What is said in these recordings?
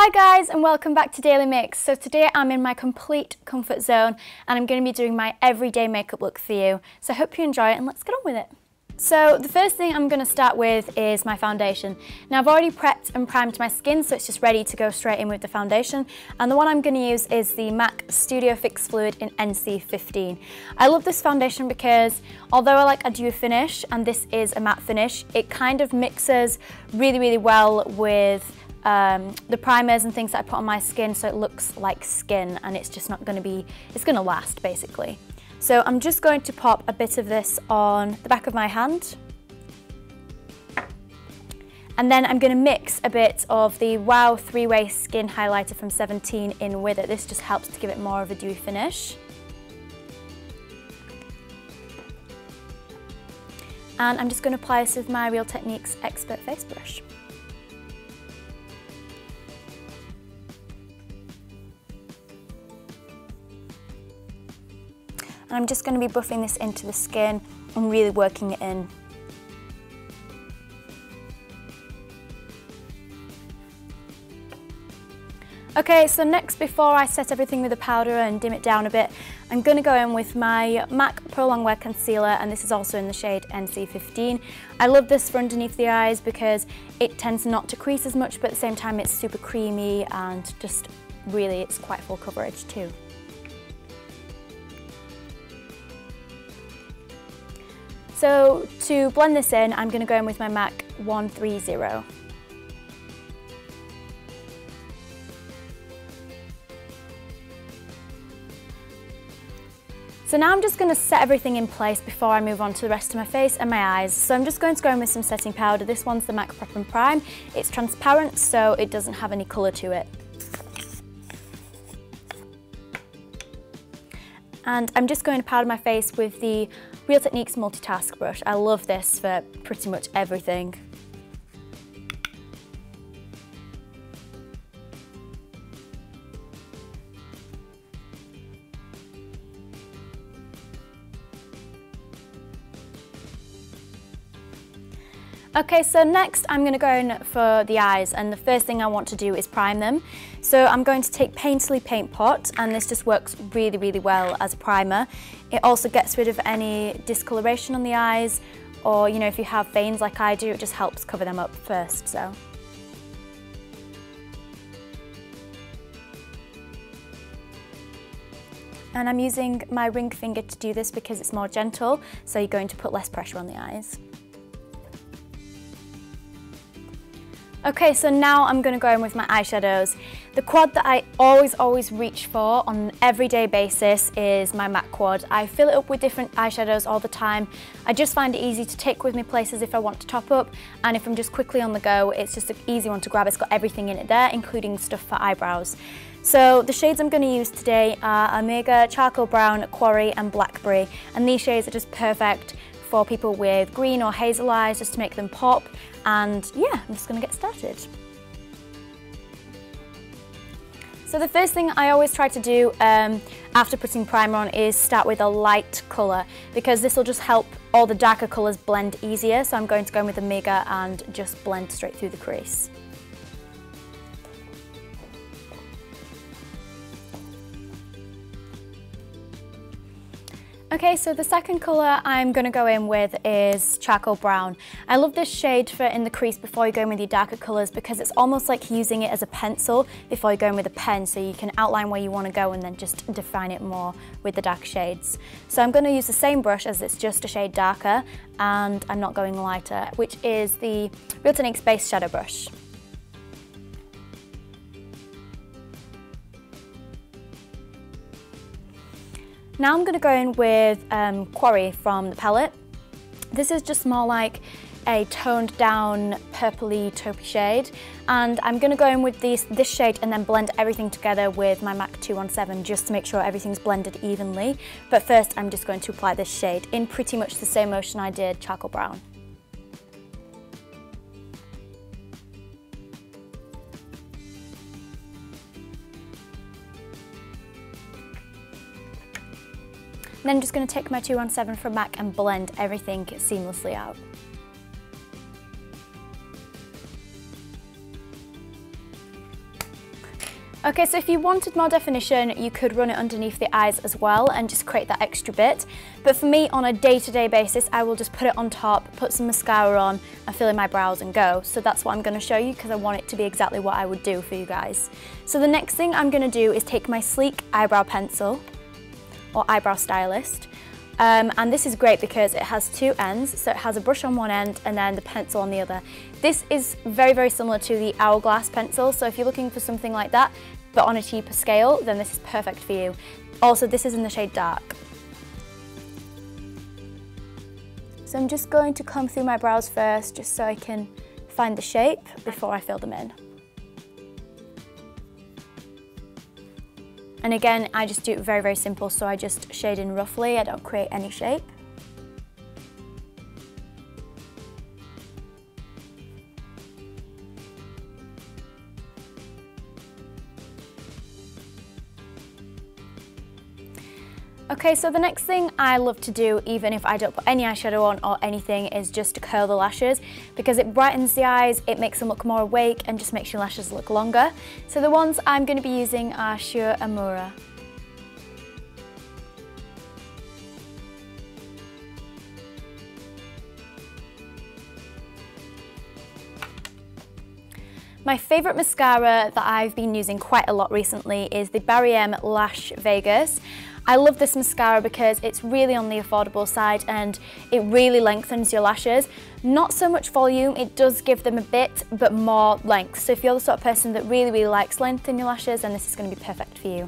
Hi guys, and welcome back to Daily Mix. So today I'm in my complete comfort zone and I'm going to be doing my everyday makeup look for you. So I hope you enjoy it and let's get on with it. So the first thing I'm going to start with is my foundation. Now I've already prepped and primed my skin, so it's just ready to go straight in with the foundation. And the one I'm going to use is the MAC Studio Fix Fluid in NC15. I love this foundation because although I like a dewy finish and this is a matte finish, it kind of mixes really well with the primers and things that I put on my skin, so it looks like skin and it's just not going to be, it's going to last basically. So I'm just going to pop a bit of this on the back of my hand. And then I'm going to mix a bit of the Wow 3-Way Skin Highlighter from 17 in with it. This just helps to give it more of a dewy finish. And I'm just going to apply this with my Real Techniques Expert Face Brush. And I'm just going to be buffing this into the skin and really working it in. Okay, so next, before I set everything with the powder and dim it down a bit, I'm going to go in with my MAC Pro Longwear Concealer, and this is also in the shade NC15. I love this for underneath the eyes because it tends not to crease as much, but at the same time it's super creamy and just really, it's quite full coverage too. So to blend this in, I'm going to go in with my MAC 130. So now I'm just going to set everything in place before I move on to the rest of my face and my eyes. So I'm just going to go in with some setting powder. This one's the MAC Prep and Prime. It's transparent, so it doesn't have any colour to it. And I'm just going to powder my face with the Real Techniques Multitask Brush. I love this for pretty much everything. Okay, so next I'm going to go in for the eyes, and the first thing I want to do is prime them. So I'm going to take Painterly Paint Pot, and this just works really well as a primer. It also gets rid of any discoloration on the eyes, or you know, if you have veins like I do, it just helps cover them up first. So. And I'm using my ring finger to do this because it's more gentle, so you're going to put less pressure on the eyes. Okay, so now I'm going to go in with my eyeshadows. The quad that I always reach for on an everyday basis is my MAC quad. I fill it up with different eyeshadows all the time. I just find it easy to take with me places if I want to top up, and if I'm just quickly on the go, it's just an easy one to grab. It's got everything in it there, including stuff for eyebrows. So the shades I'm going to use today are Omega, Charcoal Brown, Quarry and Blackberry, and these shades are just perfect for people with green or hazel eyes, just to make them pop. And yeah, I'm just going to get started. So the first thing I always try to do after putting primer on is start with a light colour, because this will just help all the darker colours blend easier. So I'm going to go in with Omega and just blend straight through the crease. Okay, so the second colour I'm going to go in with is Charcoal Brown. I love this shade for in the crease before you go in with your darker colours, because it's almost like using it as a pencil before you go in with a pen, so you can outline where you want to go and then just define it more with the dark shades. So I'm going to use the same brush as it's just a shade darker, and I'm not going lighter, which is the Real Techniques Base Shadow Brush. Now I'm going to go in with Quarry from the palette. This is just more like a toned down purpley taupey shade, and I'm going to go in with this shade and then blend everything together with my MAC 217 just to make sure everything's blended evenly. But first I'm just going to apply this shade in pretty much the same motion I did Charcoal Brown. And then I'm just going to take my 217 from MAC and blend everything seamlessly out. Okay, so if you wanted more definition, you could run it underneath the eyes as well and just create that extra bit. But for me, on a day-to-day basis, I will just put it on top, put some mascara on and fill in my brows and go. So that's what I'm going to show you because I want it to be exactly what I would do for you guys. So the next thing I'm going to do is take my sleek eyebrow pencil or eyebrow stylist. And this is great because it has two ends, so it has a brush on one end and then the pencil on the other. This is very, very similar to the Hourglass pencil, so if you're looking for something like that, but on a cheaper scale, then this is perfect for you. Also, this is in the shade Dark. So I'm just going to comb through my brows first, just so I can find the shape before I fill them in. And again, I just do it very, very simple, so I just shade in roughly, I don't create any shape. Okay, so the next thing I love to do, even if I don't put any eyeshadow on or anything, is just to curl the lashes because it brightens the eyes, it makes them look more awake and just makes your lashes look longer. So the ones I'm going to be using are Shure Amura. My favourite mascara that I've been using quite a lot recently is the Barry M Lash Vegas. I love this mascara because it's really on the affordable side and it really lengthens your lashes. Not so much volume, it does give them a bit, but more length. So if you're the sort of person that really, really likes length in your lashes, then this is going to be perfect for you.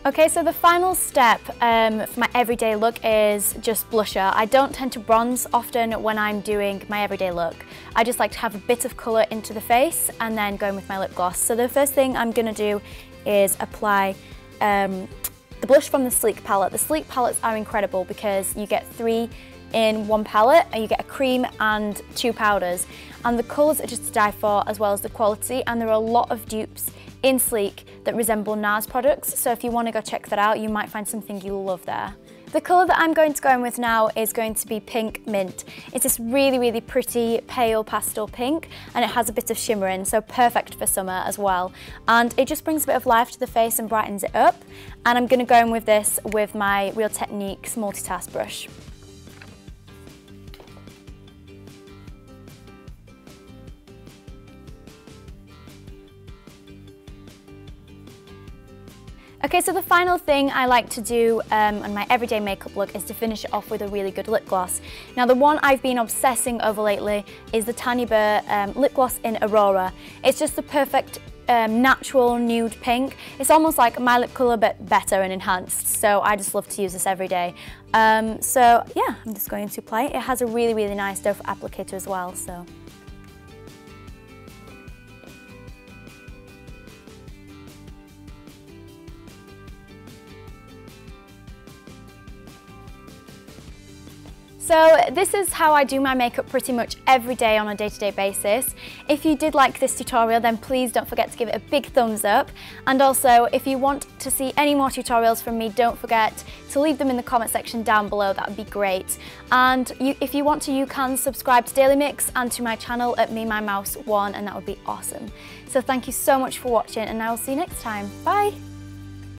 Okay, so the final step for my everyday look is just blusher. I don't tend to bronze often when I'm doing my everyday look. I just like to have a bit of colour into the face and then go in with my lip gloss. So the first thing I'm going to do is apply the blush from the Sleek palette. The Sleek palettes are incredible because you get 3 in one palette and you get a cream and 2 powders. And the colours are just to die for, as well as the quality, and there are a lot of dupes in Sleek that resemble NARS products, so if you want to go check that out, you might find something you'll love there. The colour that I'm going to go in with now is going to be Pink Mint. It's this really, really pretty pale pastel pink, and it has a bit of shimmer in, so perfect for summer as well. And it just brings a bit of life to the face and brightens it up. And I'm going to go in with this with my Real Techniques multitask brush. Okay, so the final thing I like to do on my everyday makeup look is to finish it off with a really good lip gloss. Now the one I've been obsessing over lately is the Tanya Burr lip gloss in Aurora. It's just the perfect natural nude pink. It's almost like my lip colour but better and enhanced, so I just love to use this every day. So yeah, I'm just going to apply it. It has a really, really nice doe foot applicator as well, so. So this is how I do my makeup pretty much every day on a day-to-day basis. If you did like this tutorial, then please don't forget to give it a big thumbs up. And also, if you want to see any more tutorials from me, don't forget to leave them in the comment section down below. That would be great. And if you want to, you can subscribe to Daily Mix and to my channel at MEMYMOUSE1, and that would be awesome. So thank you so much for watching, and I will see you next time. Bye!